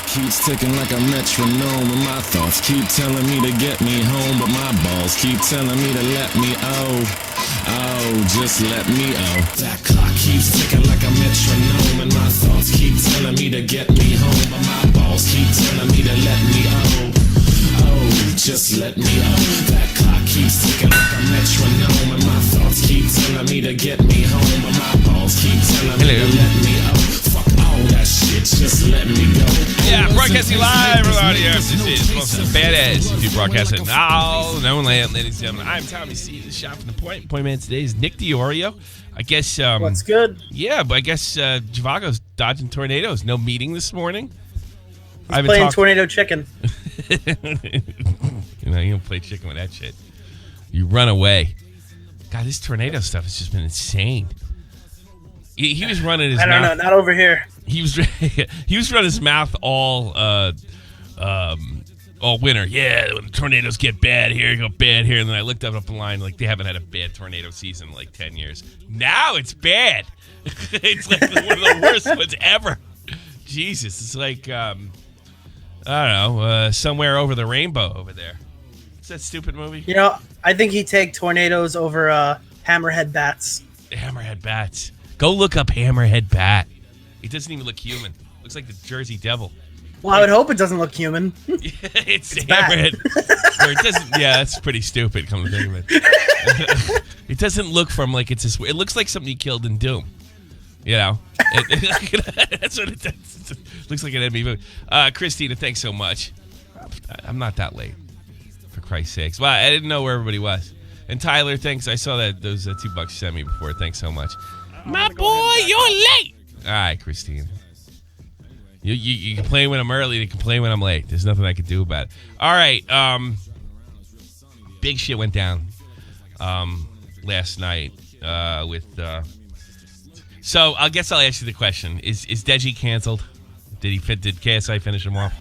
keeps ticking like a metronome, and my thoughts keep telling me to get me home, but my balls keep telling me to let me just let me That clock keeps ticking like a metronome, and my thoughts keep telling me to get me home, but my balls keep telling me to let me just let me That clock keeps ticking like a metronome, and my thoughts keep telling me to get me home, but my balls keep telling me to let me Fuck all that shit, just let me go. Yeah, broadcasting live from out here. This is most of the badass YouTube broadcasting now. No land, ladies and gentlemen. I'm Tommy C. The shop from the point. Point man today is Nick DiOrio. I guess. What's good? Yeah, but I guess Javago's dodging tornadoes. No meeting this morning. He's playing tornado chicken. You don't play chicken with that shit. You run away. God, this tornado stuff has just been insane. He was running his mouth. I don't know, not over here. He was running his mouth all winter. Yeah, when the tornadoes get bad here, go bad here. And then I looked up the line, like they haven't had a bad tornado season in like 10 years. Now it's bad. It's like one of the worst ones ever. Jesus, it's like I don't know, Somewhere Over the Rainbow over there. What's that stupid movie? You know, I think he'd take tornadoes over hammerhead bats. Hammerhead bats. Go look up Hammerhead Bat. It doesn't even look human. Looks like the Jersey Devil. Well, I would hope it doesn't look human. it's Hammerhead. Or it doesn't. Yeah, that's pretty stupid. Come to think of it. It doesn't look from like it's. It looks like something you killed in Doom. You know, that's what it does. It looks like an enemy movie. Christina, thanks so much. I'm not that late, for Christ's sakes. Well, I didn't know where everybody was. And Tyler, thanks. I saw that those $2 you sent me before. Thanks so much. My boy, you're late. All right, Christine. You complain when I'm early. You complain when I'm late. There's nothing I can do about it. All right. Big shit went down last night with. So I guess I'll ask you the question: Is Deji canceled? Did KSI finish him off?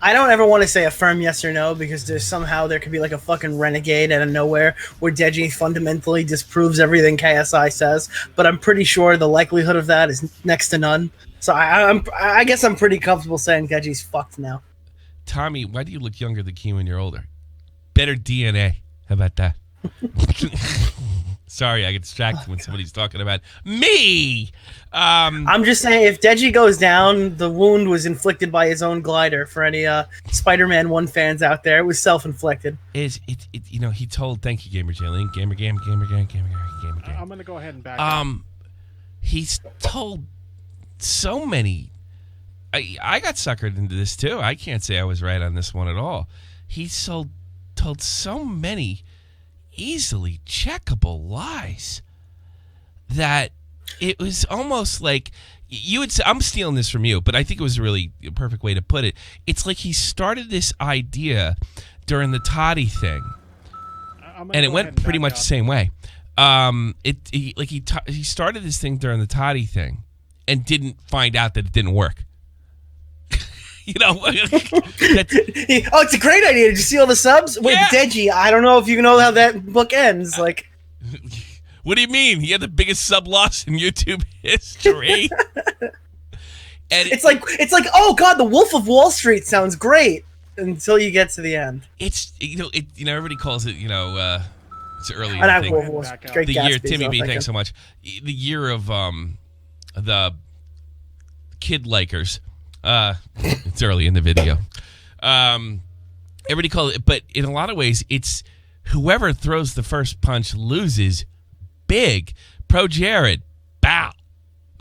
I don't ever want to say a firm yes or no because there could be like a fucking renegade out of nowhere where Deji fundamentally disproves everything KSI says, but I'm pretty sure the likelihood of that is next to none. So I guess I'm pretty comfortable saying Deji's fucked now. Tommy, why do you look younger than Kim when you're older? Better DNA. How about that? Sorry, I get distracted when somebody's talking about me. I'm just saying, if Deji goes down, the wound was inflicted by his own glider. For any Spider-Man 1 fans out there, it was self-inflicted. He told, thank you, Gamer Jalen, Gamer. I'm gonna go ahead and back up. He's told so many. I got suckered into this too. I can't say I was right on this one at all. He's told so many easily checkable lies that it was almost like you would say, I'm stealing this from you, but I think it was really a perfect way to put it. It's like he started this idea during the Toddy thing, and it went pretty much the same way. He started this thing during the Toddy thing and didn't find out that it didn't work. It's a great idea. Did you see all the subs? Wait, yeah. Deji, I don't know if you know how that book ends. Like, what do you mean? He had the biggest sub loss in YouTube history. And it's like, oh god, the Wolf of Wall Street sounds great until you get to the end. It's everybody calls it it's early. The year, Timmy B, thanks so much. The year of the kid likers. It's early in the video. Everybody calls it, but in a lot of ways, it's whoever throws the first punch loses big. Pro Jared, bow,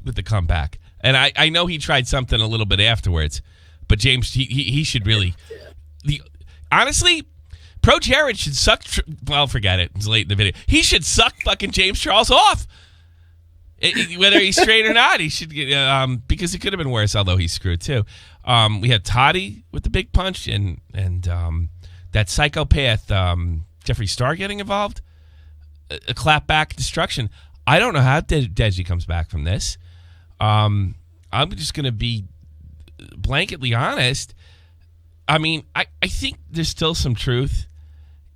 with the comeback. And I know he tried something a little bit afterwards, but James, he should really. Honestly, Pro Jared should suck. Well, forget it. It's late in the video. He should suck fucking James Charles off. Whether he's straight or not, he should get because it could have been worse. Although he's screwed too. We had Toddy with the big punch, and that psychopath Jeffree Star getting involved. A clapback destruction. I don't know how Deji comes back from this. I'm just going to be blanketly honest. I mean, I think there's still some truth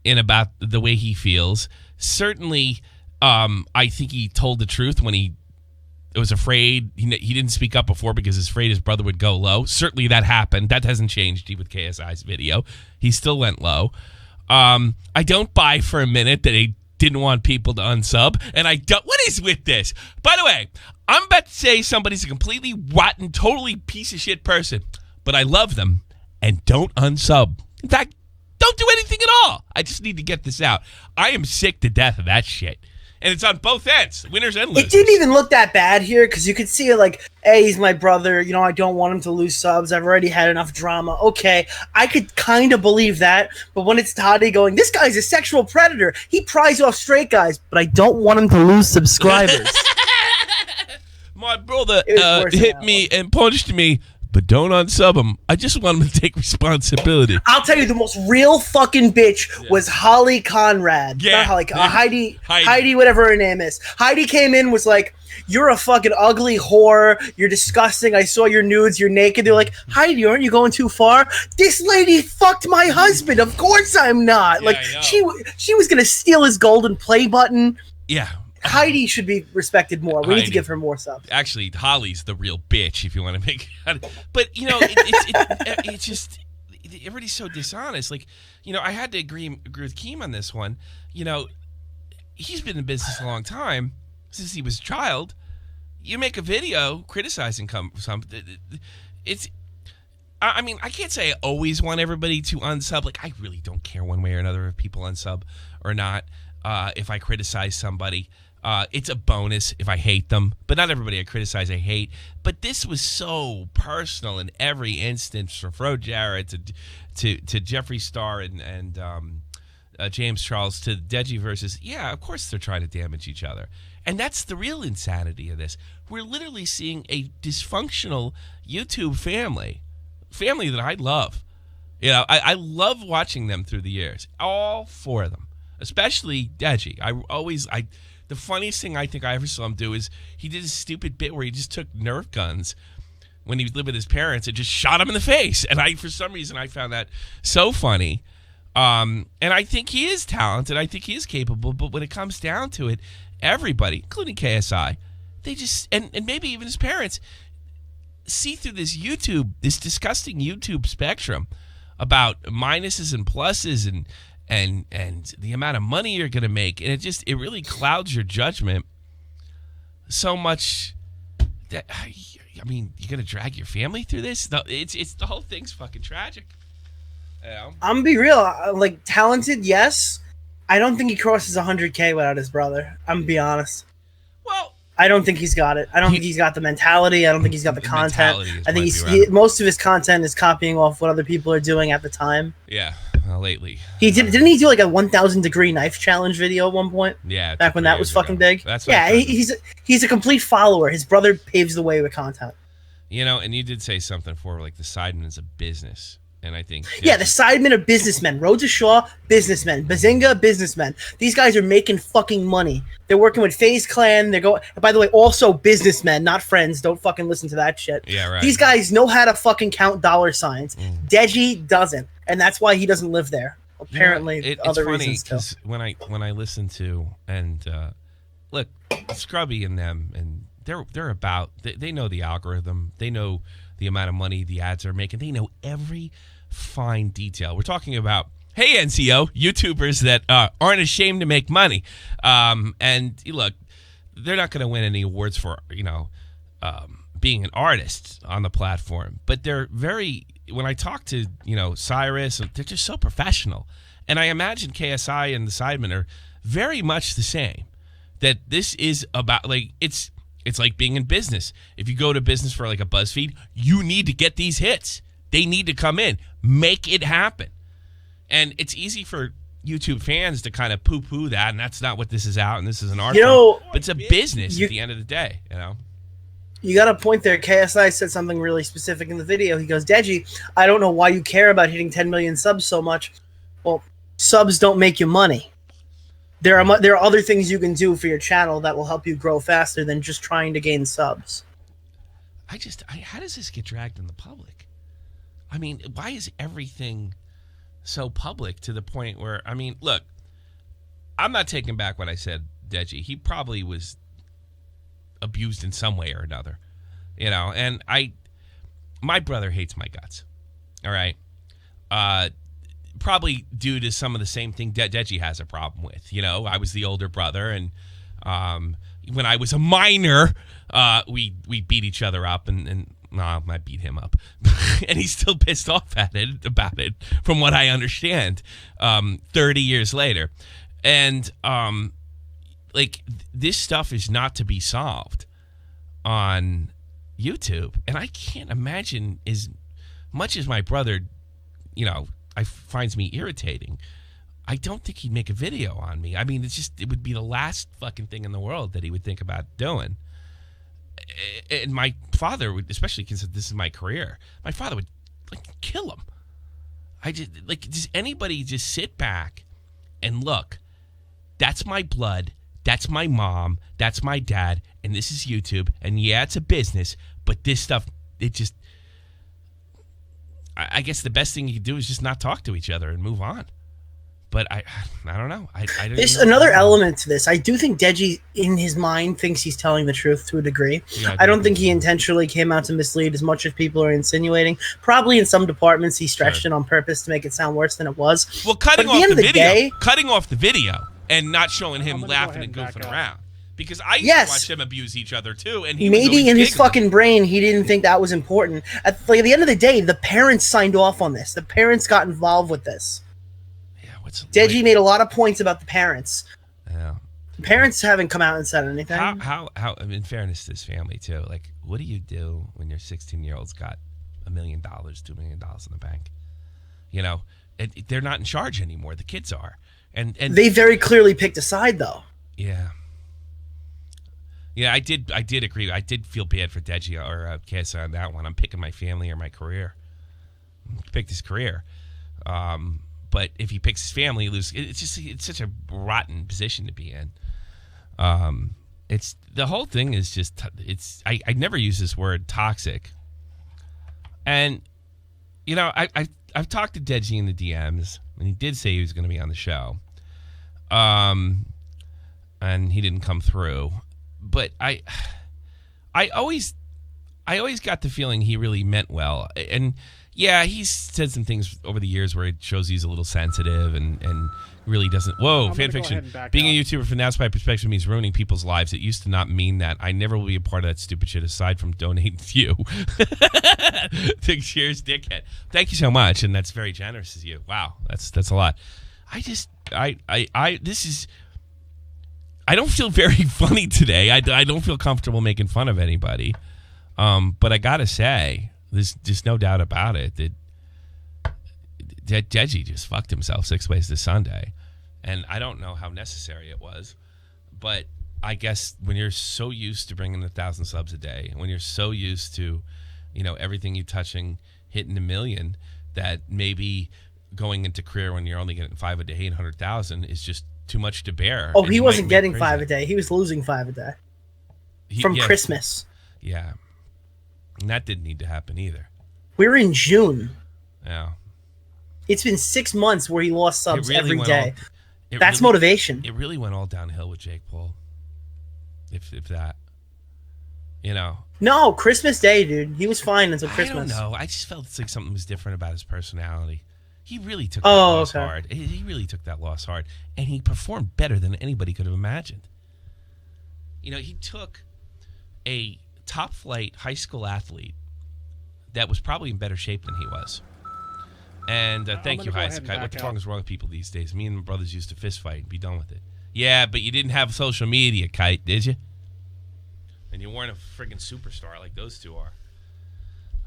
in about the way he feels. Certainly, I think he told the truth when he was afraid. He didn't speak up before because he's afraid his brother would go low. Certainly that happened. That hasn't changed with KSI's video. He still went low. I don't buy for a minute that he didn't want people to unsub. And I don't. What is with this? By the way, I'm about to say somebody's a completely rotten, totally piece of shit person, but I love them and don't unsub. In fact, don't do anything at all. I just need to get this out. I am sick to death of that shit. And it's on both ends, winners and losers. It didn't even look that bad here because you could see it like, hey, he's my brother. You know, I don't want him to lose subs. I've already had enough drama. Okay, I could kind of believe that. But when it's Toddy going, this guy's a sexual predator. He pries off straight guys, but I don't want him to lose subscribers. My brother hit me and punched me, but don't unsub him. I just want him to take responsibility. I'll tell you, the most real fucking bitch was Holly Conrad. Yeah. Not Holly, Heidi, whatever her name is. Heidi came in, was like, you're a fucking ugly whore. You're disgusting. I saw your nudes. You're naked. They're like, Heidi, aren't you going too far? This lady fucked my husband. Of course I'm not. Yeah, like, she was going to steal his golden play button. Yeah. Heidi should be respected more. We need to give her more subs. Actually, Holly's the real bitch, if you want to make it. But, you know, it's just, everybody's so dishonest. Like, you know, I had to agree with Keem on this one. You know, he's been in business a long time, since he was a child. You make a video criticizing something. I mean, I can't say I always want everybody to unsub. Like, I really don't care one way or another if people unsub or not. If I criticize somebody, it's a bonus if I hate them. But not everybody I criticize I hate. But this was so personal in every instance, from Fro Jarrett to Jeffree Star and James Charles to Deji versus. Yeah, of course they're trying to damage each other. And that's the real insanity of this. We're literally seeing a dysfunctional YouTube family that I love. You know, I love watching them through the years. All four of them. Especially Deji. The funniest thing I think I ever saw him do is he did a stupid bit where he just took Nerf guns when he lived with his parents and just shot him in the face. And for some reason, I found that so funny. And I think he is talented. I think he is capable. But when it comes down to it, everybody, including KSI, they just, and maybe even his parents, see through this disgusting YouTube spectrum about minuses and pluses and the amount of money you're going to make. And it really clouds your judgment so much that, I mean, you're going to drag your family through this? It's the whole thing's fucking tragic. You know? I'm going to be real. Like, talented, yes. I don't think he crosses 100K without his brother. I'm going to be honest. Well, I don't think he's got it. I don't think he's got the mentality. I don't think he's got the content. I think most of his content is copying off what other people are doing at the time. Yeah, lately. Didn't he do like a 1,000 degree knife challenge video at one point? Yeah. Back when that was fucking big? That's he's a complete follower. His brother paves the way with content. You know, and you did say something for like the Sidemen is a business. And I think... Yeah, the Sidemen are businessmen. Road to Shaw, businessmen. Bazinga, businessmen. These guys are making fucking money. They're working with FaZe Clan. They're going... By the way, also businessmen, not friends. Don't fucking listen to that shit. Yeah, right. These guys know how to fucking count dollar signs. Deji doesn't. And that's why he doesn't live there. Apparently, it's other funny reasons too. Because when I listen to... And look, Scrubby and them, and they're about... They know the algorithm. They know the amount of money the ads are making. They know every fine detail. We're talking about, hey, NCO, YouTubers that aren't ashamed to make money. And look, they're not going to win any awards for, being an artist on the platform. But they're very, when I talk to, Cyrus, they're just so professional. And I imagine KSI and the Sidemen are very much the same. That this is about, like, it's like being in business. If you go to business for like a BuzzFeed, you need to get these hits. They need to come in. Make it happen. And it's easy for YouTube fans to kind of poo-poo that, and that's not what this is out, and this is an art form. But it's a business at the end of the day, You got a point there. KSI said something really specific in the video. He goes, Deji, I don't know why you care about hitting 10 million subs so much. Well, subs don't make you money. There are other things you can do for your channel that will help you grow faster than just trying to gain subs. How does this get dragged in the public? I mean, why is everything so public to the point where, look, I'm not taking back what I said, Deji. He probably was abused in some way or another, and my brother hates my guts. All right. Probably due to some of the same thing Deji has a problem with. I was the older brother, and when I was a minor, we beat each other up, and I beat him up, and he's still pissed off about it, from what I understand, 30 years later, and this stuff is not to be solved on YouTube, and I can't imagine, as much as my brother, finds me irritating, I don't think he'd make a video on me. I mean, it would be the last fucking thing in the world that he would think about doing. And my father would, especially because this is my career, my father would kill him. Does anybody just sit back and look? That's my blood. That's my mom. That's my dad. And this is YouTube. And yeah, it's a business, but this stuff, I guess the best thing you can do is just not talk to each other and move on. But I don't know. I don't There's know. another element to this. I do think Deji, in his mind, thinks he's telling the truth to a degree. Yeah, I don't think he intentionally came out to mislead as much as people are insinuating. Probably in some departments he stretched it on purpose to make it sound worse than it was. Well, cutting But at the off end the of the video, day- cutting off the video, and not showing him I'm gonna go laughing ahead and and back goofing up. around. Because I used Yes. to watch them abuse each other too, and he was always Maybe in his giggling. fucking brain, he didn't think that was important. At the end of the day, the parents signed off on this. The parents got involved with this. Yeah, Deji made a lot of points about the parents. Yeah. The parents haven't come out and said anything. How? In fairness to this family too, what do you do when your 16-year-old's got $1 million, $2 million in the bank? They're not in charge anymore. The kids are, and They very clearly picked a side, though. yeah. Yeah, I did agree. I did feel bad for Deji or KSI on that one. I'm picking my family or my career. He picked his career. But if he picks his family, he loses. It's such a rotten position to be in. It's the whole thing is just I never use this word toxic. And I've talked to Deji in the DMs, and he did say he was going to be on the show. And he didn't come through. But I always got the feeling he really meant well. And yeah, he's said some things over the years where it shows he's a little sensitive and really doesn't. Whoa, fan fiction. Being a YouTuber from the outside perspective means ruining people's lives. It used to not mean that. I never will be a part of that stupid shit aside from donating to you. Cheers, dickhead. Thank you so much, and that's very generous of you. Wow, that's a lot. I don't feel very funny today. I don't feel comfortable making fun of anybody. But I gotta say, there's just no doubt about it that Deji just fucked himself 6 ways to Sunday. And I don't know how necessary it was. But I guess when you're so used to bringing 1,000 subs a day, when you're so used to, everything you touching hitting 1 million, that maybe going into career when you're only getting 5 a day, 800,000 is just too much to bear. Oh, he wasn't getting 5 a day. He was losing 5 a day from yeah, Christmas. Yeah. And that didn't need to happen either. We're in June. Yeah. It's been 6 months where he lost subs really every day. That's That's motivation. It really went all downhill with Jake Paul. If that. No, Christmas Day, dude. He was fine until Christmas. I don't know. I just felt like something was different about his personality. He really took that loss hard. He really took that loss hard. And he performed better than anybody could have imagined. He took a top-flight high school athlete that was probably in better shape than he was. And thank you, Heisakite. What the fuck is wrong with people these days? Me and my brothers used to fist fight and be done with it. Yeah, but you didn't have social media, Kite, did you? And you weren't a friggin' superstar like those two are.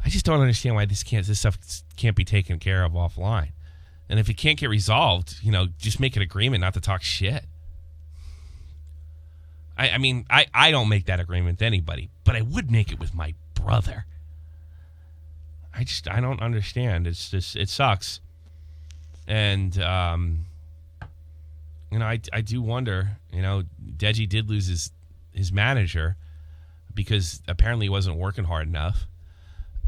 I just don't understand why this stuff can't be taken care of offline. And if it can't get resolved, just make an agreement not to talk shit. I mean, I don't make that agreement with anybody, but I would make it with my brother. I don't understand. It's just, it sucks. And, I do wonder, Deji did lose his manager because apparently he wasn't working hard enough.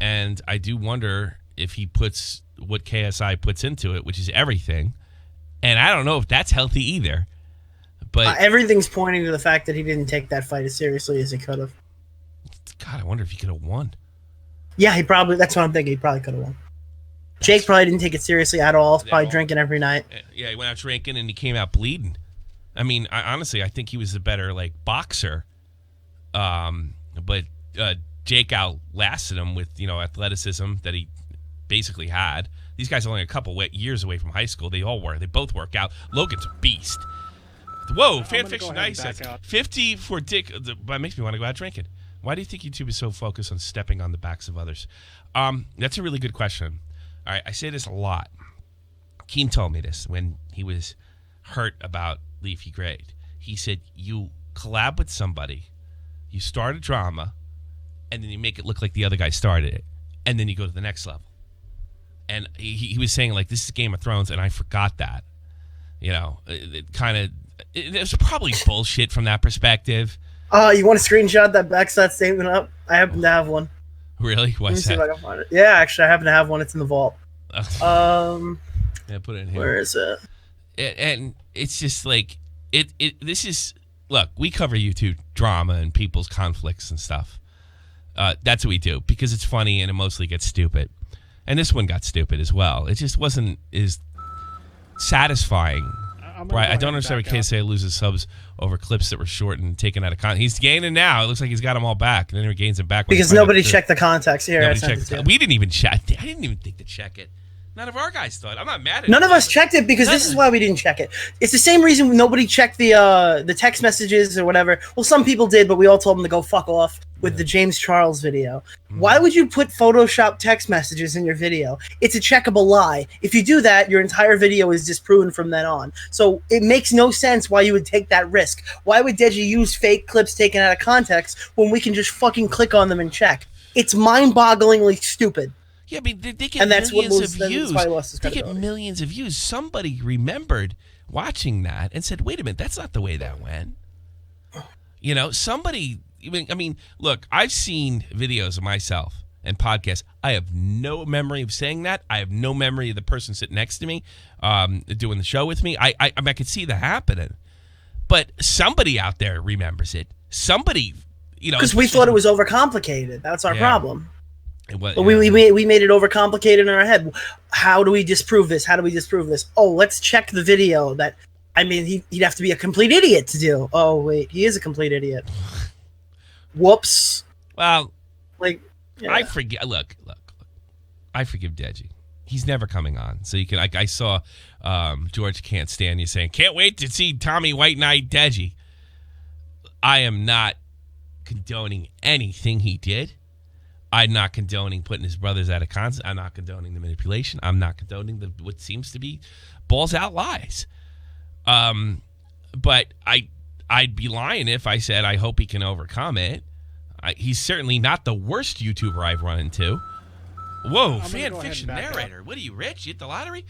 And I do wonder if he puts what KSI puts into it, which is everything. And I don't know if that's healthy either. But everything's pointing to the fact that he didn't take that fight as seriously as he could have. God, I wonder if he could have won. Yeah, that's what I'm thinking. He probably could have won. Jake probably didn't take it seriously at all. Probably drinking every night. Yeah, he went out drinking and he came out bleeding. I mean, honestly, I think he was the better boxer. But Jake outlasted him with athleticism that he basically had. These guys are only a couple years away from high school. They both work out. Logan's a beast. Whoa, fan fiction nice. 50 for Dick. That makes me want to go out drinking. Why do you think YouTube is so focused on stepping on the backs of others? That's a really good question. All right, I say this a lot. Keem told me this when he was hurt about Leafy Grade. He said, you collab with somebody, you start a drama, and then you make it look like the other guy started it, and then you go to the next level. And he was saying, this is Game of Thrones, and I forgot that. It was probably bullshit from that perspective. You want to screenshot that backs that statement up? I happen to have one. Really? What's that? Let me see if I can find it. Yeah, actually, I happen to have one. It's in the vault. Yeah, put it in here. Where is it? And it's just this is, look, we cover YouTube drama and people's conflicts and stuff. That's what we do because it's funny and it mostly gets stupid. And this one got stupid as well. It just wasn't as satisfying. Right, I don't understand why KSI loses subs over clips that were short and taken out of context. He's gaining now. It looks like he's got them all back, and then he gains them back. Because nobody checked the context here. We didn't even check. I didn't even think to check it. None of our guys thought. I'm not mad at None of us checked it because this is why we didn't check it. It's the same reason nobody checked the text messages or whatever. Well, some people did, but we all told them to go fuck off with the James Charles video. Why would you put Photoshop text messages in your video? It's a checkable lie. If you do that, your entire video is disproven from then on. So it makes no sense why you would take that risk. Why would Deji use fake clips taken out of context when we can just fucking click on them and check? It's mind-bogglingly stupid. Yeah, I mean, they get millions of views. They get millions of views. Somebody remembered watching that and said, wait a minute, that's not the way that went. Somebody... I mean, look, I've seen videos of myself and podcasts. I have no memory of saying that. I have no memory of the person sitting next to me doing the show with me. I could see that happening. But somebody out there remembers it. Somebody, Because we thought it was overcomplicated. That's our problem. But we made it overcomplicated in our head. How do we disprove this? How do we disprove this? Oh, let's check the video that... I mean, he'd have to be a complete idiot to do. Oh, wait, he is a complete idiot. Whoops. Well, yeah. I forget. Look. I forgive Deji. He's never coming on. So you can. I saw George Can't Stand You saying, "Can't wait to see Tommy White Knight Deji." I am not condoning anything he did. I'm not condoning putting his brothers out of context. I'm not condoning the manipulation. I'm not condoning what seems to be balls out lies. But I'd be lying if I said I hope he can overcome it. He's certainly not the worst YouTuber I've run into. Whoa, fan fiction narrator. What are you, rich? You hit the lottery?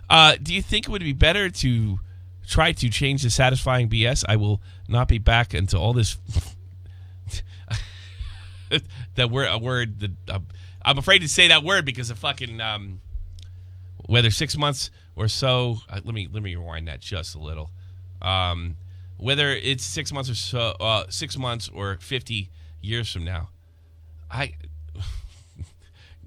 Do you think it would be better to try to change the satisfying BS? I will not be back until all this... I'm afraid to say that word because of fucking... whether 6 months or so... let me rewind that just a little. Whether it's 6 months or so, 6 months or 50 years from now,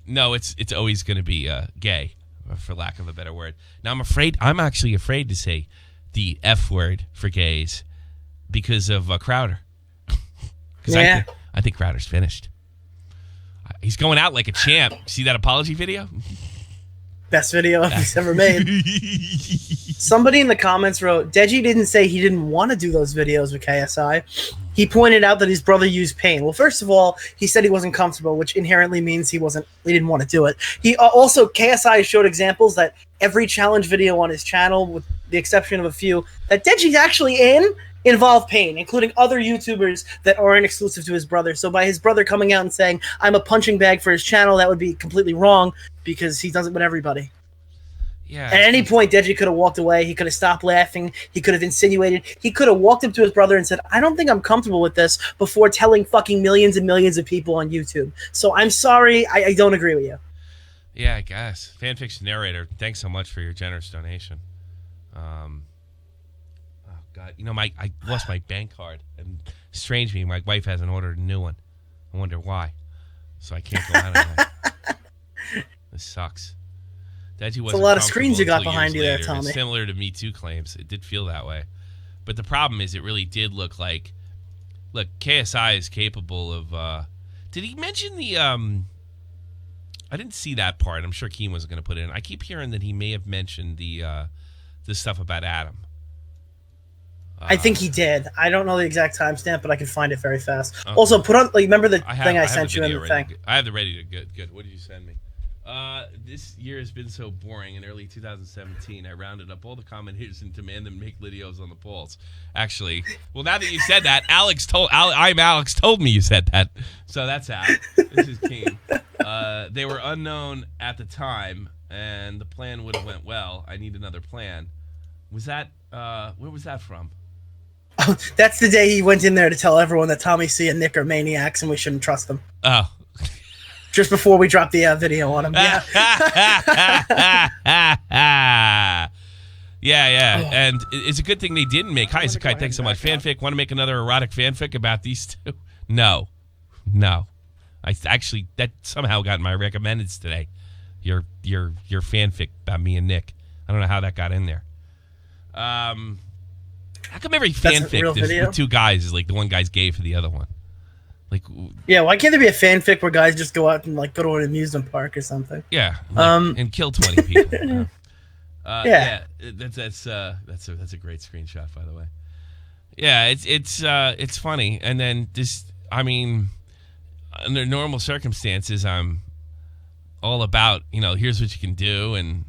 no, it's always going to be gay, for lack of a better word. Now I'm actually afraid to say the F word for gays because of Crowder. Yeah, I think Crowder's finished. He's going out like a champ. See that apology video? Best video he's ever made. Somebody in the comments wrote, Deji didn't say he didn't want to do those videos with KSI. He pointed out that his brother used pain. Well, first of all, he said he wasn't comfortable, which inherently means he didn't want to do it. He also, KSI showed examples that every challenge video on his channel, with the exception of a few, that Deji's actually involve pain, including other YouTubers that aren't exclusive to his brother. So by his brother coming out and saying, I'm a punching bag for his channel, that would be completely wrong because he does it with everybody. Yeah. At any point, Deji could have walked away. He could have stopped laughing. He could have insinuated. He could have walked up to his brother and said, I don't think I'm comfortable with this before telling fucking millions and millions of people on YouTube. So I'm sorry. I don't agree with you. Yeah, I guess. Fanfiction narrator, thanks so much for your generous donation. Oh, God. I lost my bank card, and strange me, my wife hasn't ordered a new one. I wonder why. So I can't go out on that. This sucks. Deji wasn't It's a lot of screens you got until behind years you there, later. Tommy. It's similar to Me Too claims. It did feel that way. But the problem is it really did look like... Look, KSI is capable of... did he mention the... I didn't see that part. I'm sure Keem wasn't going to put it in. I keep hearing that he may have mentioned the stuff about Adam. I think he did. I don't know the exact timestamp, but I can find it very fast. Okay. Also, put on... remember the thing I sent you in the thing? I have the ready to... Good. What did you send me? This year has been so boring. In early 2017, I rounded up all the commentators and demanded them make videos on the polls. Actually, well, now that you said that, Alex told me you said that, so that's out. This is Keem. They were unknown at the time, and the plan would have went well. I need another plan. Was that where was that from? Oh, that's the day he went in there to tell everyone that Tommy C and Nick are maniacs and we shouldn't trust them. Oh. Just before we dropped the video on him. Yeah. Yeah. And it's a good thing they didn't make. Hi, Zakai, thanks so much. Fanfic, want to make another erotic fanfic about these two? No. I actually, that somehow got in my recommendeds today. Your fanfic about me and Nick. I don't know how that got in there. How come every fanfic with two guys is like the one guy's gay for the other one? Like, yeah, why can't there be a fanfic where guys just go out and like go to an amusement park or something? Yeah, and kill 20 people. Yeah, that's a great screenshot, by the way. Yeah, it's funny, and then just, I mean, under normal circumstances, I'm all about, here's what you can do, and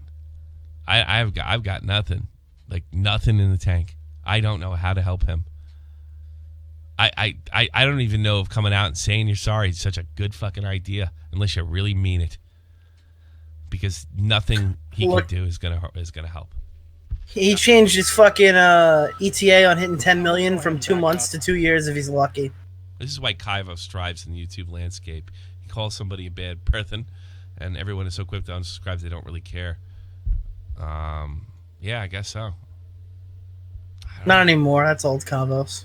I've got nothing, like nothing in the tank. I don't know how to help him. I don't even know if coming out and saying you're sorry is such a good fucking idea unless you really mean it, because nothing he can do is gonna help. He changed his fucking ETA on hitting 10 million from 2 months to 2 years if he's lucky. This is why Kaivo strives in the YouTube landscape. He calls somebody a bad person, and everyone is so quick to unsubscribe they don't really care. Yeah, I guess so. Not anymore. That's old Kavos.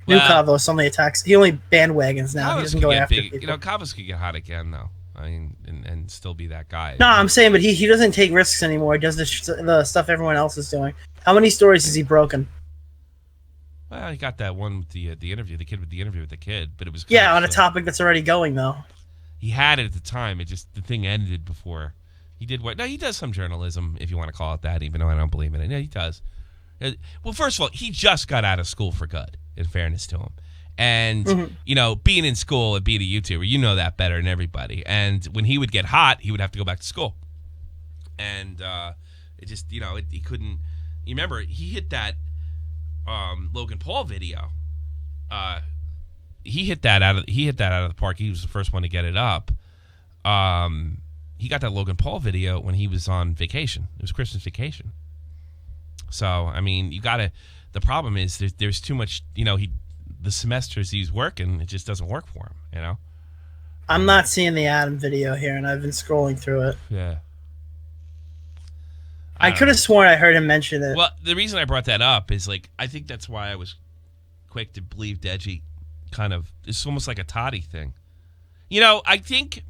New Kavos only attacks. He only bandwagons now. He doesn't go after people. Kavos could get hot again, though. I mean, and still be that guy. No, I'm saying, but he doesn't take risks anymore. He does the stuff everyone else is doing. How many stories has he broken? Well, he got that one with the interview, the kid with the interview with the kid, but it was on a topic that's already going though. He had it at the time. The thing ended before he did what? No, he does some journalism, if you want to call it that, even though I don't believe in it. Yeah, he does. Well, first of all, he just got out of school for good, in fairness to him. And, being in school and being a YouTuber, you know that better than everybody. And when he would get hot, he would have to go back to school. And it just, he couldn't. You remember, he hit that Logan Paul video. He hit that out of the park. He was the first one to get it up. He got that Logan Paul video when he was on vacation. It was Christmas vacation. So, I mean, the problem is there's too much, the semesters he's working, it just doesn't work for him, I'm not seeing the Adam video here, and I've been scrolling through it. Yeah. I could have sworn I heard him mention it. Well, the reason I brought that up is, I think that's why I was quick to believe Deji it's almost like a Toddy thing. I think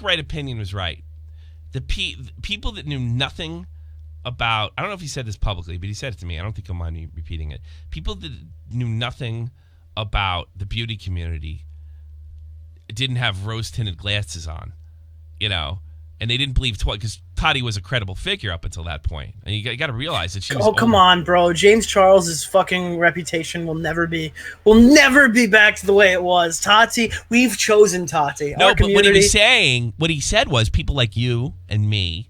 Right Opinion was right. The people that knew nothing about, I don't know if he said this publicly, but he said it to me. I don't think he'll mind me repeating it. People that knew nothing about the beauty community didn't have rose-tinted glasses on, and they didn't believe because Toddy was a credible figure up until that point. And you got to realize that she was. Oh, come on, bro! James Charles's fucking reputation will never be back to the way it was. Tati, we've chosen Tati. No, but what he said was people like you and me,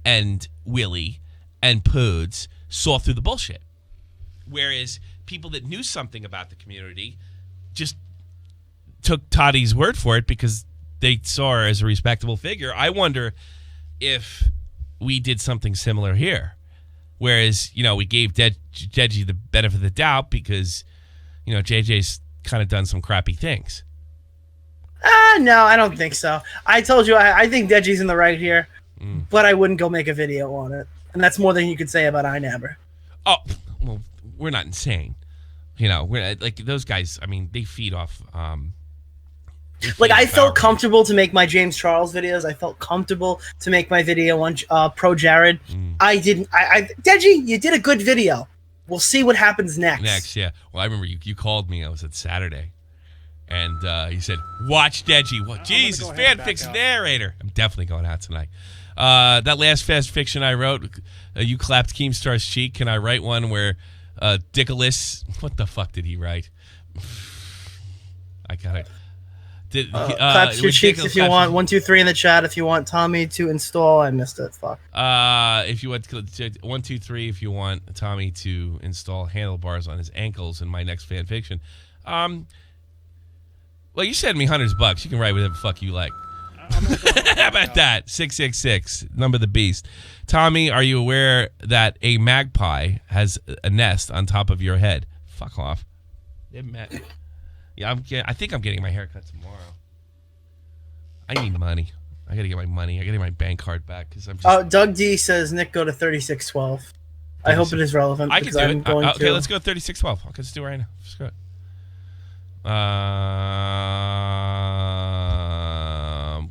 and Willie and Poods saw through the bullshit. Whereas people that knew something about the community just took Toddy's word for it because they saw her as a respectable figure. I wonder if we did something similar here. Whereas, we gave Deji the benefit of the doubt because, JJ's kind of done some crappy things. No, I don't think so. I told you, I think Deji's in the right here. But I wouldn't go make a video on it. And that's more than you could say about iNabber. Oh, we're not insane. You know, we're like those guys. I mean, they feed off. Like, I felt comfortable to make my James Charles videos. I felt comfortable to make my video on Pro Jared. I didn't. Deji, you did a good video. We'll see what happens next. Yeah. Well, I remember you called me. I was at Saturday, and you said, "Watch Deji." Well, Jesus, fan fiction narrator. I'm definitely going out tonight. That last fast fiction I wrote, you clapped Keemstar's cheek. Can I write one where Dickolas? What the fuck did he write? I got it. Claps your cheeks if you want. 1, 2, 3 in the chat if you want Tommy to install. I missed it. Fuck. If you want 1, 2, 3 if you want Tommy to install handlebars on his ankles in my next fan fiction. Well, you send me $100. You can write whatever the fuck you like. How about that? 666, number of the beast. Tommy, are you aware that a magpie has a nest on top of your head? Fuck off. Yeah, I think I'm getting my haircut tomorrow. I need money. I gotta get my money. I gotta get my bank card back because I'm just. Doug D says Nick go to 3612. I hope it is relevant. I can do it. Okay, let's go 3612. Okay, let's do it right now. Screw it.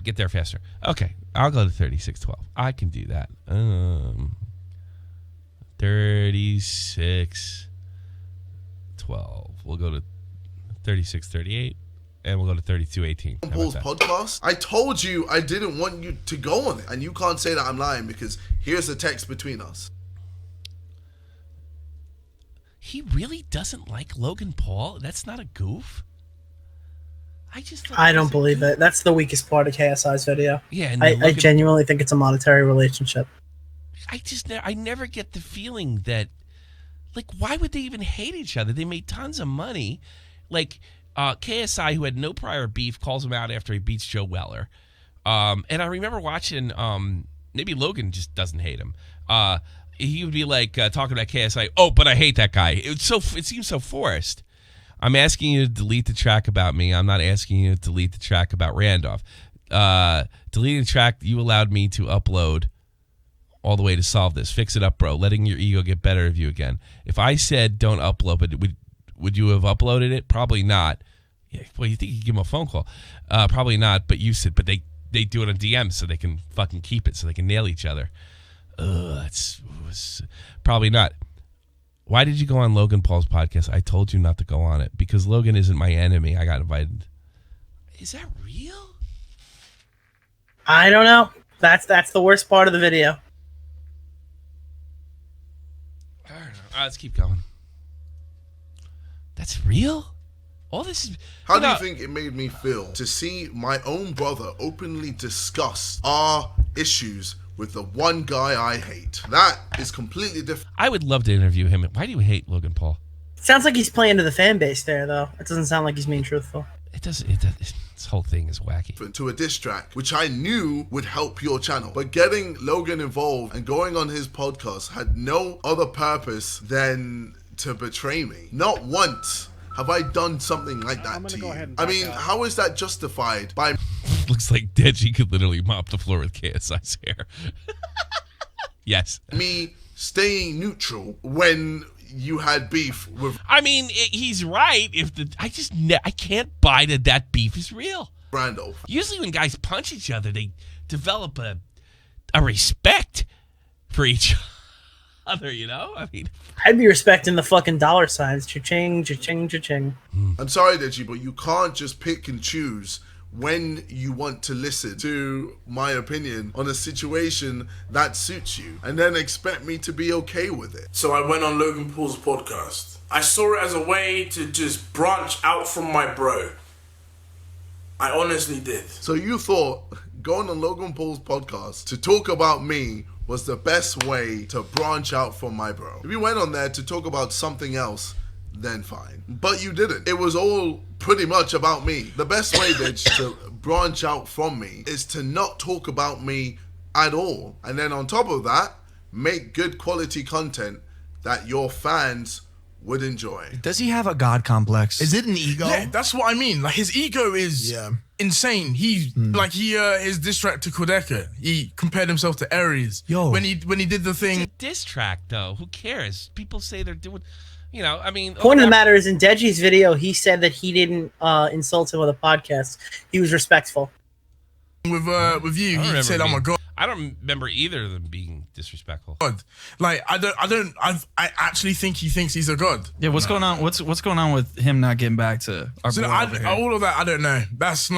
Get there faster. Okay, I'll go to 3612. I can do that. 3612. We'll go to 3638, and we'll go to 3218. Paul's podcast. I told you I didn't want you to go on it, and you can't say that I'm lying because here's the text between us. He really doesn't like Logan Paul? That's not a goof? I don't believe it. That's the weakest part of KSI's video. Yeah, and I genuinely think it's a monetary relationship. I never get the feeling that, like, why would they even hate each other? They made tons of money. Like, KSI, who had no prior beef, calls him out after he beats Joe Weller. And I remember watching, maybe Logan just doesn't hate him. He would be like talking about KSI, oh, but I hate that guy. It seems so forced. I'm asking you to delete the track about me. I'm not asking you to delete the track about Randolph. Deleting the track you allowed me to upload all the way to solve this. Fix it up, bro. Letting your ego get better of you again. If I said don't upload, but would you have uploaded it? Probably not. Yeah, well, you think you could give him a phone call? Probably not. But you said, but they do it on DM so they can fucking keep it, so they can nail each other. It's probably not. Why did you go on Logan Paul's podcast? I told you not to go on it because Logan isn't my enemy. I got invited. Is that real? I don't know. That's the worst part of the video. I don't know. Let's keep going. That's real? All this is... How do you think it made me feel to see my own brother openly discuss our issues with the one guy I hate? That is completely different. I would love to interview him. Why do you hate Logan Paul? Sounds like he's playing to the fan base there, though. It doesn't sound like he's being truthful. It does. This whole thing is wacky. To a diss track, which I knew would help your channel. But getting Logan involved and going on his podcast had no other purpose than to betray me. Not once have I done something like that to you. I mean, how is that justified by... Looks like Deji could literally mop the floor with KSI's hair. Yes. Me staying neutral when you had beef with... I mean, he's right. I can't buy that beef is real. Randolph. Usually when guys punch each other, they develop a respect for each other, you know? I mean... I'd be respecting the fucking dollar signs. Cha-ching, cha-ching, cha-ching. I'm sorry, Deji, but you can't just pick and choose when you want to listen to my opinion on a situation that suits you and then expect me to be okay with it. So I went on Logan Paul's podcast. I saw it as a way to just branch out from my bro. I honestly did. So you thought going on Logan Paul's podcast to talk about me was the best way to branch out from my bro. If you went on there to talk about something else, then fine. But you didn't. It was all pretty much about me. The best way, Dej, to branch out from me is to not talk about me at all. And then on top of that, make good quality content that your fans would enjoy. Does he have a god complex? Is it an ego? Yeah, that's what I mean. Like, his ego is insane. His diss track to Quedeca, he compared himself to Ares. Yo. When he did the thing. It's a diss track, though. Who cares? People say they're doing... You know, I mean, Point of the matter is, in Deji's video, he said that he didn't insult him with a podcast. He was respectful. With you, he said, "Oh my god." I don't remember either of them being disrespectful. God. Like I actually think he thinks he's a god. Yeah, what's going on? What's going on with him not getting back to our boy over here? All of that I don't know. That's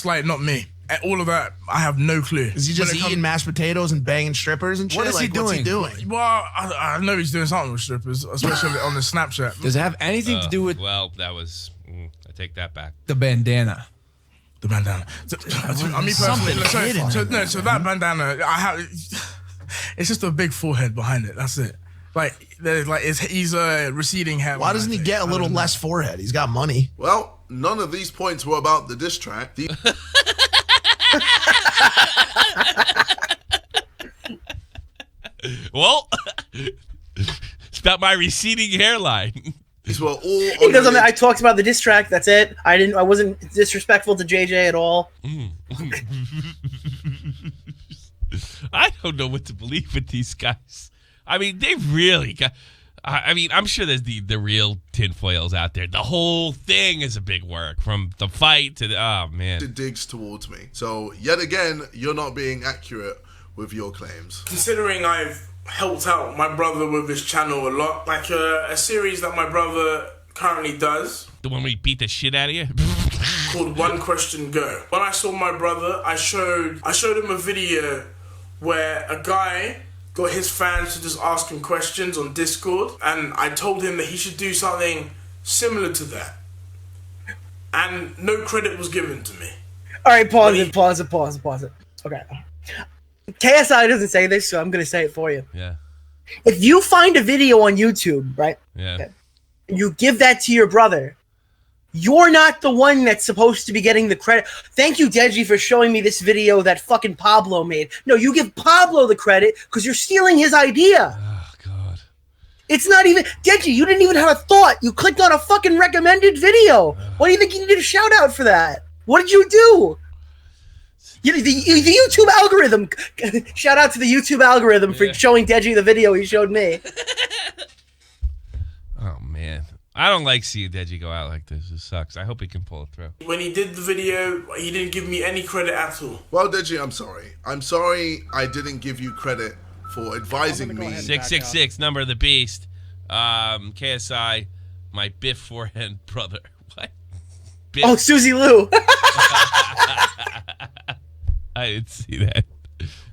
like not me. All of that I have no clue. Is he just eating mashed potatoes and banging strippers and shit? What is he doing? What's he doing? Well, I know he's doing something with strippers, especially on the Snapchat. Does it have anything to do with Well, that was. I take that back. the bandana? The bandana. I mean, personally, so that bandana, it's just a big forehead behind it. That's it. He's receding hair. Why doesn't he get a little less forehead? He's got money. Well, none of these points were about the diss track. Well, it's about my receding hairline. These were all. Because I talked about the diss track. That's it. I wasn't disrespectful to JJ at all. I don't know what to believe with these guys. I mean, they've really got. I mean, I'm sure there's the real tinfoils out there. The whole thing is a big work, from the fight to the. Oh man. It digs towards me. So yet again, you're not being accurate with your claims. Considering I've helped out my brother with his channel a lot, like a series that my brother currently does. The one where he beat the shit out of you? Called One Question Go. When I saw my brother, I showed him a video where a guy got his fans to just ask him questions on Discord, and I told him that he should do something similar to that. And no credit was given to me. All right, pause it. Okay. KSI doesn't say this, so I'm going to say it for you. Yeah. If you find a video on YouTube, right? Yeah. Okay, you give that to your brother, you're not the one that's supposed to be getting the credit. Thank you, Deji, for showing me this video that fucking Pablo made. No, you give Pablo the credit because you're stealing his idea. Oh, God. It's not even... Deji, you didn't even have a thought. You clicked on a fucking recommended video. Why do you think you needed a shout out for that? What did you do? The YouTube algorithm. Shout out to the YouTube algorithm for showing Deji the video he showed me. Oh, man. I don't like seeing Deji go out like this. It sucks. I hope he can pull it through. When he did the video, he didn't give me any credit at all. Well, Deji, I'm sorry. I'm sorry I didn't give you credit for advising me. 666, number of the beast. KSI, my Biff forehead brother. What? Biff? Oh, Susie Lou. I didn't see that.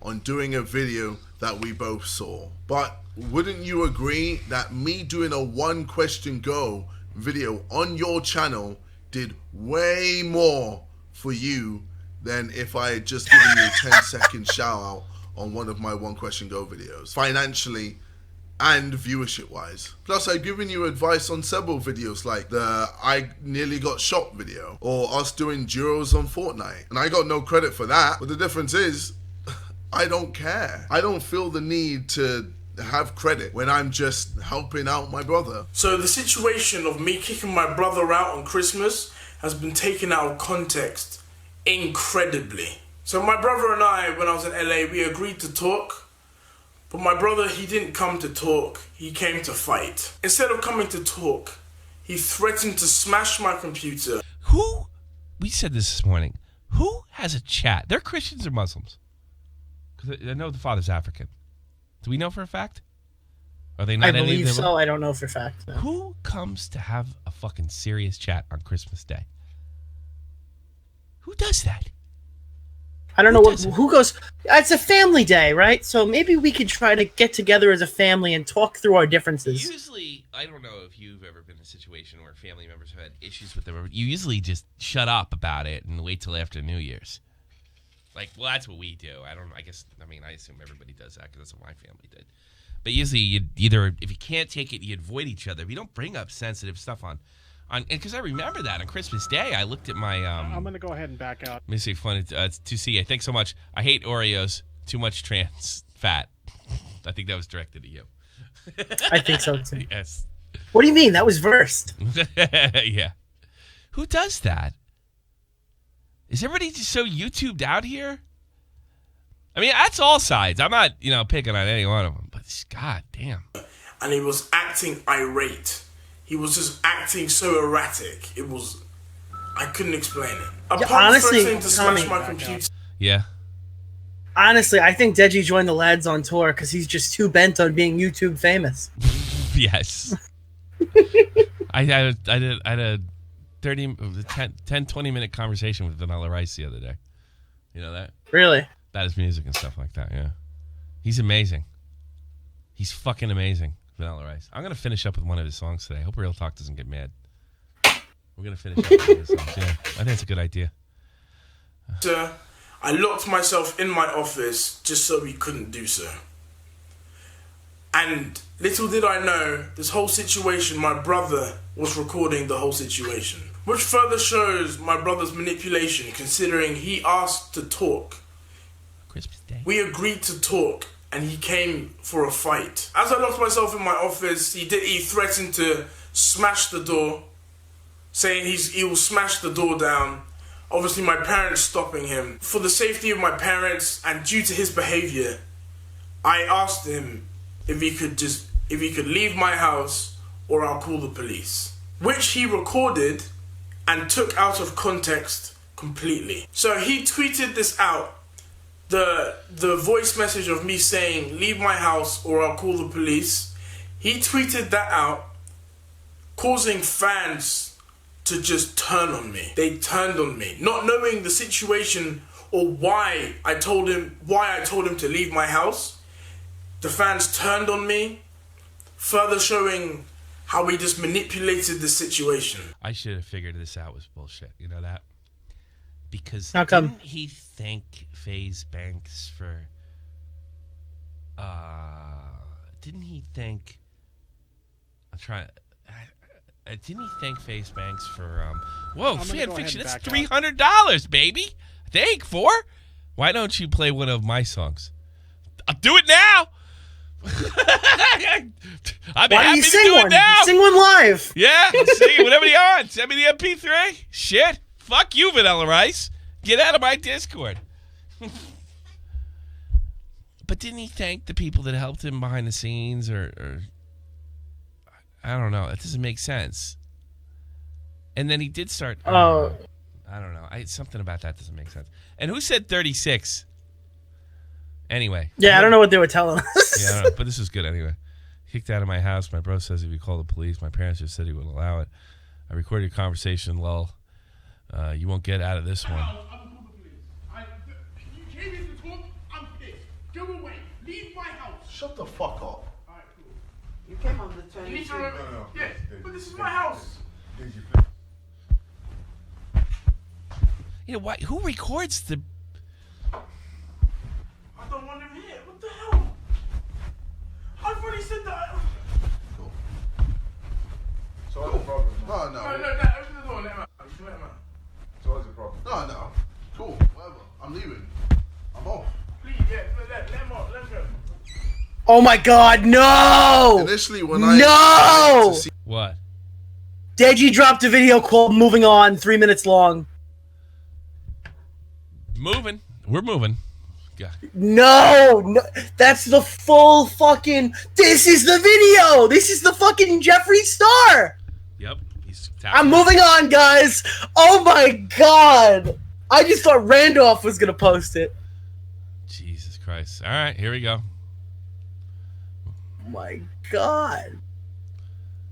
On doing a video that we both saw. But wouldn't you agree that me doing a One Question Go video on your channel did way more for you than if I had just given you a 10-second shout out on one of my One Question Go videos, financially and viewership wise? Plus, I've given you advice on several videos, like the I nearly got shot video, or us doing duos on Fortnite, and I got no credit for that. But the difference is, I don't care. I don't feel the need to have credit when I'm just helping out my brother. So the situation of me kicking my brother out on Christmas has been taken out of context incredibly. So my brother and I, when I was in LA, we agreed to talk. But my brother, he didn't come to talk, he came to fight. Instead of coming to talk, he threatened to smash my computer. We said this morning, who has a chat? They're Christians or Muslims? Because I know the father's African. Do we know for a fact? Are they not? I believe so. I don't know for a fact. No. Who comes to have a fucking serious chat on Christmas Day? Who does that? I don't know who goes. It's a family day, right? So maybe we could try to get together as a family and talk through our differences. Usually, I don't know if you've ever been in a situation where family members have had issues with them. You usually just shut up about it and wait till after New Year's. Like, well, that's what we do. I assume everybody does that because that's what my family did. But usually, you'd either, if you can't take it, you avoid each other. If you don't bring up sensitive stuff because I remember that on Christmas Day, I looked at my. I'm gonna go ahead and back out. Let me see. Fun to see. Thanks so much. I hate Oreos. Too much trans fat. I think that was directed at you. I think so too. Yes. What do you mean? That was versed. Yeah. Who does that? Is everybody just so YouTubed out here? I mean, that's all sides. I'm not, picking on any one of them. But God damn. And he was acting irate. he was just acting so erratic. I couldn't explain it. Apart honestly, from to smash Tommy, my computer. Yeah. Honestly, I think Deji joined the lads on tour because he's just too bent on being YouTube famous. Yes. I had a 20-minute conversation with Vanilla Rice the other day. You know that? Really? About his music and stuff like that, yeah. He's amazing. He's fucking amazing, Vanilla Rice. I'm going to finish up with one of his songs today. I hope Real Talk doesn't get mad. We're going to finish up with one of his songs, yeah. I think it's a good idea. I locked myself in my office just so he couldn't do so. And little did I know, this whole situation, my brother was recording the whole situation. Which further shows my brother's manipulation, considering he asked to talk. Christmas Day. We agreed to talk, and he came for a fight. As I locked myself in my office, he threatened to smash the door, saying he will smash the door down. Obviously, my parents stopping him. For the safety of my parents and due to his behavior, I asked him if he could leave my house or I'll call the police. Which he recorded and took out of context completely. So he tweeted this out. The voice message of me saying, leave my house or I'll call the police. He tweeted that out, causing fans to just turn on me. They turned on me, not knowing the situation or why I told him to leave my house. The fans turned on me, further showing how he just manipulated the situation. I should have figured this out was bullshit. You know that? Because how come? Didn't he thank FaZe Banks for... Didn't he thank... didn't he thank FaZe Banks for... Whoa, fan fiction, that's $300, baby! Thank for? Why don't you play one of my songs? I'll do it now! I'm Why happy you to sing do one? it now! Sing one live! Yeah, I'll sing it. Whatever you want. Send me the MP3. Shit. Fuck you, Vanilla Rice. Get out of my Discord. But didn't he thank the people that helped him behind the scenes or I don't know. That doesn't make sense. And then he did start... I don't know. Something about that doesn't make sense. And who said 36? Anyway. Yeah, I don't know what they were telling us. Yeah, I don't know, but this is good anyway. Kicked out of my house. My bro says if you call the police. My parents just said he would allow it. I recorded your conversation, lol. You won't get out of this one. You came here to talk. I'm pissed. Go away. Leave my house. Shut the fuck up. All right, cool. You came on the turn. You need to remember. Yes, but this is my house. You know why? Who records the? I don't want him here. What the hell? I've already said that. Cool. So what's the problem? No, No, open the door. Let him out. So what's the problem? No. Cool. Whatever. I'm leaving. I'm off. Please, yeah, let him out. Let him go. Oh my God, no! Initially, when I What? Deji dropped a video called "Moving On," 3 minutes long. Moving. We're moving. God. No, that's the full fucking. This is the video. This is the fucking Jeffree Star. Yep. I'm moving on, guys. Oh my God. I just thought Randolph was gonna post it. Jesus Christ. All right, here we go. Oh my God.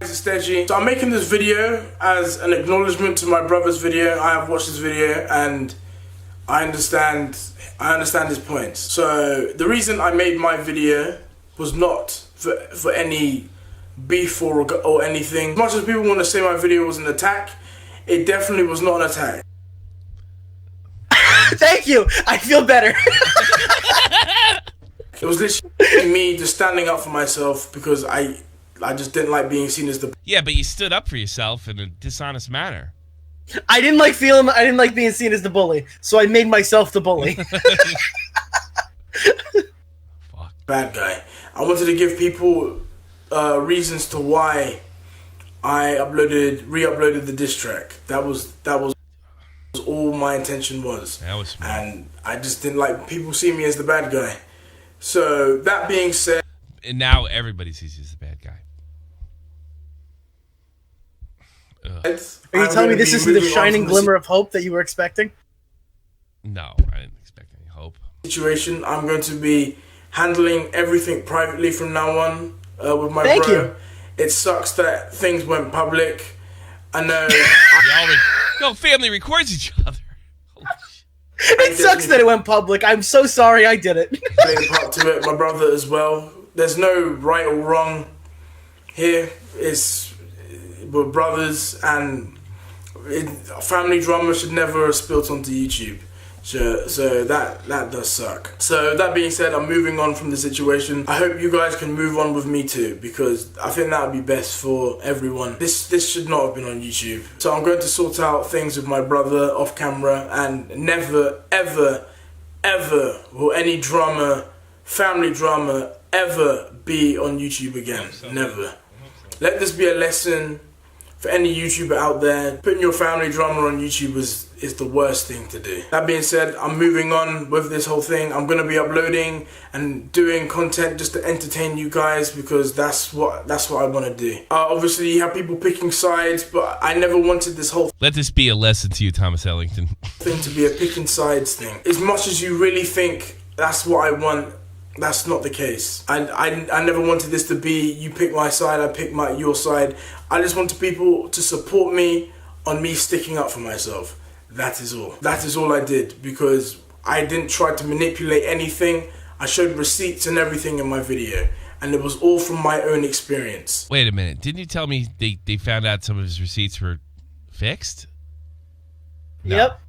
It's Deji. So I'm making this video as an acknowledgement to my brother's video. I have watched this video and I understand his points. So the reason I made my video was not for any beef or anything. As much as people want to say my video was an attack, it definitely was not an attack. Thank you. I feel better. It was literally me just standing up for myself because I just didn't like being seen as the... Yeah, but you stood up for yourself in a dishonest manner. I didn't like being seen as the bully, so I made myself the bully. Fuck. Bad guy. I wanted to give people reasons to why I re-uploaded the diss track. That was all my intention was. That was smart. And I just didn't like people seeing me as the bad guy. So that being said, And now everybody sees you as the bad guy. Are you telling me this isn't the shining glimmer of hope that you were expecting? No, I didn't expect any hope. Situation. I'm going to be handling everything privately from now on with my Thank bro. you. It sucks that things went public. I know. No, family records each other. It sucks that it went public. I'm so sorry I did it. Played a part to it. My brother as well. There's no right or wrong here. We're brothers, and family drama should never have spilt onto YouTube. So that does suck. So that being said, I'm moving on from the situation. I hope you guys can move on with me too, because I think that would be best for everyone. This should not have been on YouTube. So I'm going to sort out things with my brother off camera, and never, ever, ever will any drama, family drama, ever be on YouTube again. Never. Let this be a lesson for any YouTuber out there. Putting your family drama on YouTube is the worst thing to do. That being said, I'm moving on with this whole thing. I'm going to be uploading and doing content just to entertain you guys, because that's what I want to do. Obviously, you have people picking sides, but I never wanted this whole Let this be a lesson to you, Thomas Ellington. thing to be a picking sides thing. As much as you really think that's what I want, that's not the case. I never wanted this to be you pick my side, I pick your side. I just wanted people to support me on me sticking up for myself. That is all. That is all I did, because I didn't try to manipulate anything. I showed receipts and everything in my video, and it was all from my own experience. Wait a minute. Didn't you tell me they found out some of his receipts were fixed? No. Yep.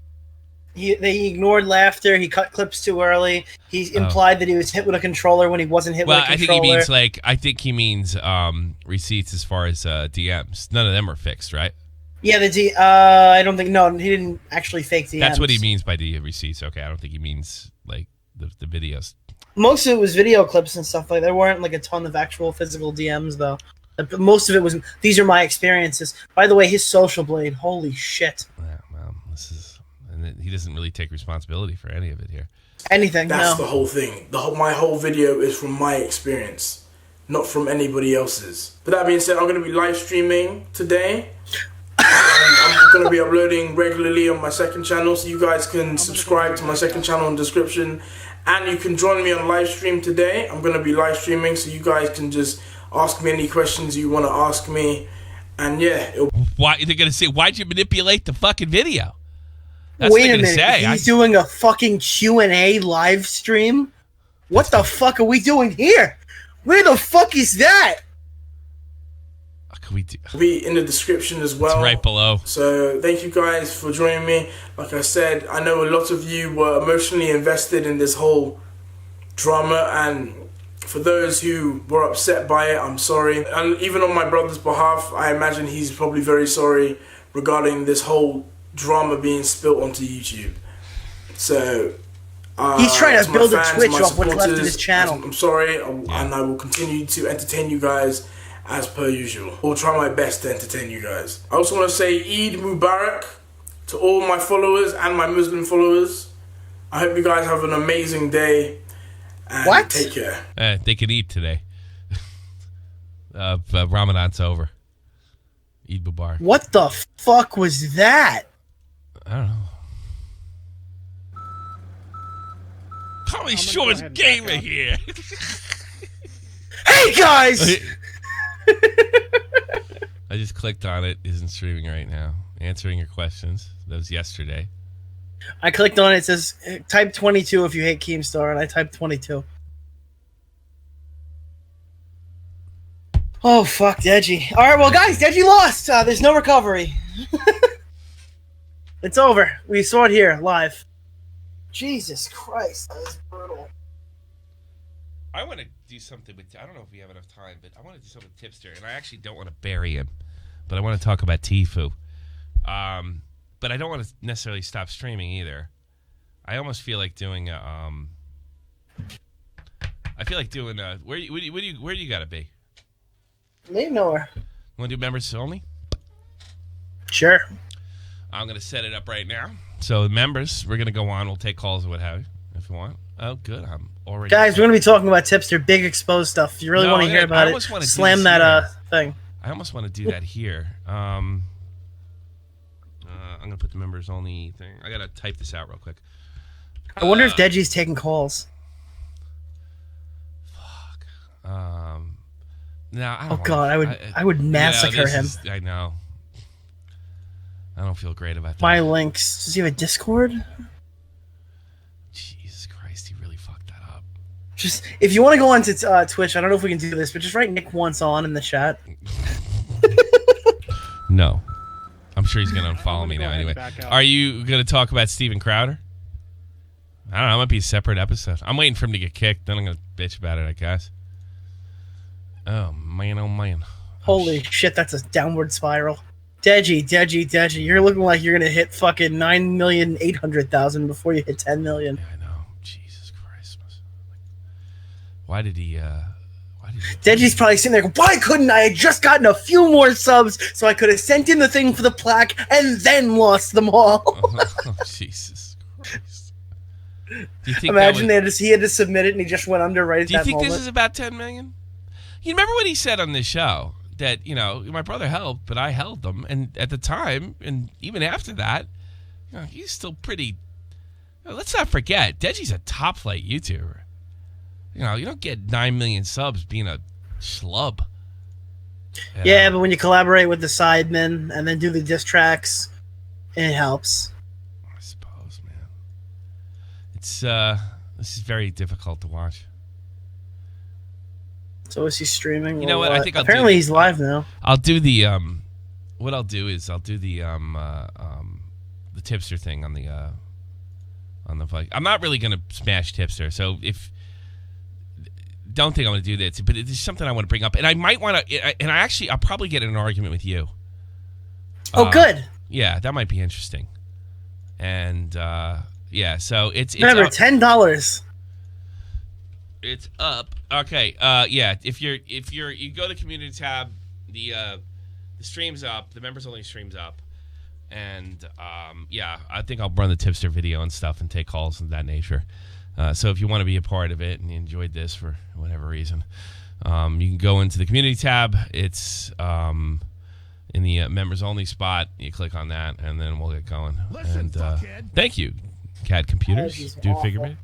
They ignored laughter. He cut clips too early. He implied that he was hit with a controller when he wasn't hit with a controller. I think he means receipts as far as DMs. None of them are fixed, right? Yeah, I don't think. No, he didn't actually fake DMs. That's what he means by the receipts. Okay, I don't think he means like the videos. Most of it was video clips and stuff like that. There weren't like a ton of actual physical DMs though. Most of it was, these are my experiences. By the way, his social blade, holy shit. Yeah, well, and he doesn't really take responsibility for any of it here. Anything, That's the whole thing. My whole video is from my experience, not from anybody else's. But that being said, I'm going to be live streaming today. I'm going to be uploading regularly on my second channel, so you guys can subscribe to my second channel in the description. And you can join me on live stream today. I'm going to be live streaming, so you guys can just ask me any questions you want to ask me. And yeah. Why they're going to say, why'd you manipulate the fucking video? That's Wait a minute, he's doing a fucking Q&A live stream? What the fuck are we doing here? Where the fuck is that? It'll be in the description as well. It's right below. So thank you guys for joining me. Like I said, I know a lot of you were emotionally invested in this whole drama, and for those who were upset by it, I'm sorry. And even on my brother's behalf, I imagine he's probably very sorry regarding this whole drama being spilt onto YouTube. So he's trying to build a Twitch off what's left of his supporters, channel. I'm sorry, and I will continue to entertain you guys as per usual. I'll try my best to entertain you guys. I also want to say Eid Mubarak to all my followers and my Muslim followers. I hope you guys have an amazing day. And take care. They can eat today. Ramadan's over. Eid Mubarak. What the fuck was that? I don't know. Polly Shore's gamer here. Hey guys! I just clicked on it. Isn't streaming right now. Answering your questions. That was yesterday. I clicked on it. It says type 22 if you hate Keemstar, and I typed 22. Oh fuck, Deji. All right, well guys, Deji lost. There's no recovery. It's over. We saw it here live. Jesus Christ, that was brutal. I want to do something with, I don't know if we have enough time, but I want to do something with Tipster, and I actually don't want to bury him, but I want to talk about Tfue. But I don't want to necessarily stop streaming either. I almost feel like doing a, where do you got to be? Leave nowhere. Want to do members only? Sure. I'm going to set it up right now. So members, we're going to go on. We'll take calls or what have you, if you want. Oh, good. I'm already... Guys, we're going to be talking about Tipster, big exposed stuff. If you really want to hear about it, slam that thing. I almost want to do that here. I'm gonna put the members only thing. I gotta type this out real quick. I wonder if Deji's taking calls. No, I don't I would massacre him. I know. I don't feel great about that. My links. Does he have a Discord? Jesus Christ, he really fucked that up. Just if you want to go onto Twitch, I don't know if we can do this, but just write Nick wants on in the chat. No. I'm sure he's going to unfollow me now anyway. Are you going to talk about Steven Crowder? I don't know. It might be a separate episode. I'm waiting for him to get kicked. Then I'm going to bitch about it, I guess. Oh, man. Oh, man. Holy shit, that's a downward spiral. Deji. You're looking like you're going to hit fucking 9,800,000 before you hit 10 million. Yeah, I know. Jesus Christ. Why did he... Deji's probably sitting there going, why couldn't I have just gotten a few more subs so I could have sent in the thing for the plaque and then lost them all? Oh, Jesus Christ. Do you think Imagine he had to submit it and he just went under right at that moment. Do you think this is about 10 million? You remember what he said on this show? That, my brother helped, but I held them. And at the time, and even after that, he's still pretty... Let's not forget, Deji's a top-flight YouTuber. You don't get 9 million subs being a schlub. Yeah, but when you collaborate with the sidemen and then do the diss tracks, it helps. I suppose, man. It's this is very difficult to watch. So is he streaming? You know what? I think apparently he's live now. I'll do the what I'll do is I'll do the tipster thing on the fight. I'm not really gonna smash tipster, so if don't think I'm going to do this, but it's something I want to bring up, and I might want to. And I'll probably get in an argument with you. Oh, good. Yeah, that might be interesting. And yeah, so it's remember up. $10. It's up. Okay. Yeah. If you go to the community tab, the stream's up. The members only stream's up, and yeah, I think I'll run the tipster video and stuff and take calls of that nature. So if you want to be a part of it and you enjoyed this for whatever reason, you can go into the community tab. It's in the members only spot. You click on that, and then we'll get going. Listen, and thank you, CAD Computers. Do awful. figure it.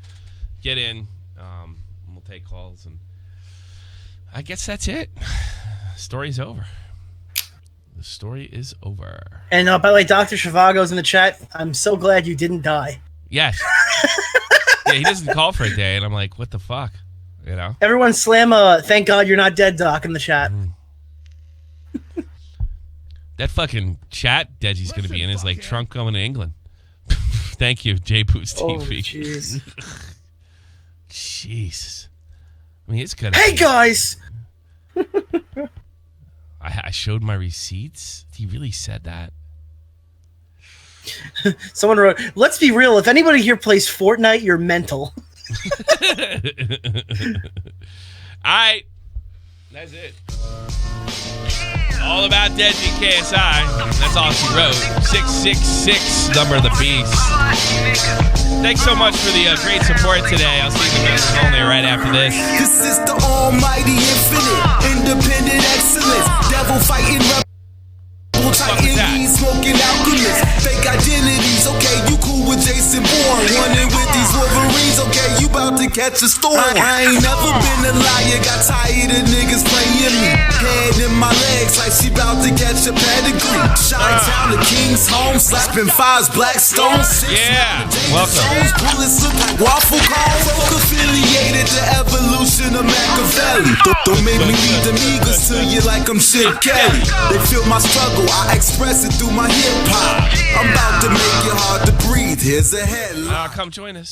Get in. We'll take calls, and I guess that's it. Story's over. The story is over. And by the way, Dr. Shivago's in the chat. I'm so glad you didn't die. Yes. Yeah, he doesn't call for a day, and I'm like, what the fuck? Everyone slam thank God you're not dead, Doc, in the chat. That fucking chat Deji's going to be in is like Trump going to England. Thank you, J Boost TV. Oh, jeez. Jesus. I mean, it's good. Hey, guys! I showed my receipts? He really said that? Someone wrote, let's be real, if anybody here plays Fortnite, you're mental. Alright. That's it. All about Deji and KSI. That's all she wrote. 666, number of the beast. Thanks so much for the great support today. I'll see you in the members only right after this. This is the almighty infinite, independent excellence, devil fighting Titan, smoking alchemists, fake identities. Okay, you cool with Jason Bourne, running with these Wolverines. Okay, you about to catch a storm. I ain't never been a liar, got tired of niggas playing me. Head in my legs like she about to catch a pedigree. Chi-town, the King's home, slapping fives, black stones. Yeah, welcome. Bullets look like waffle cones. Affiliated to evolution of Machiavelli. Don't make me lead the niggas to you like I'm Chip Kelly. They feel my struggle, I express it through my hip hop. I'm about to make it hard to breathe. Here's a headline. Come join us.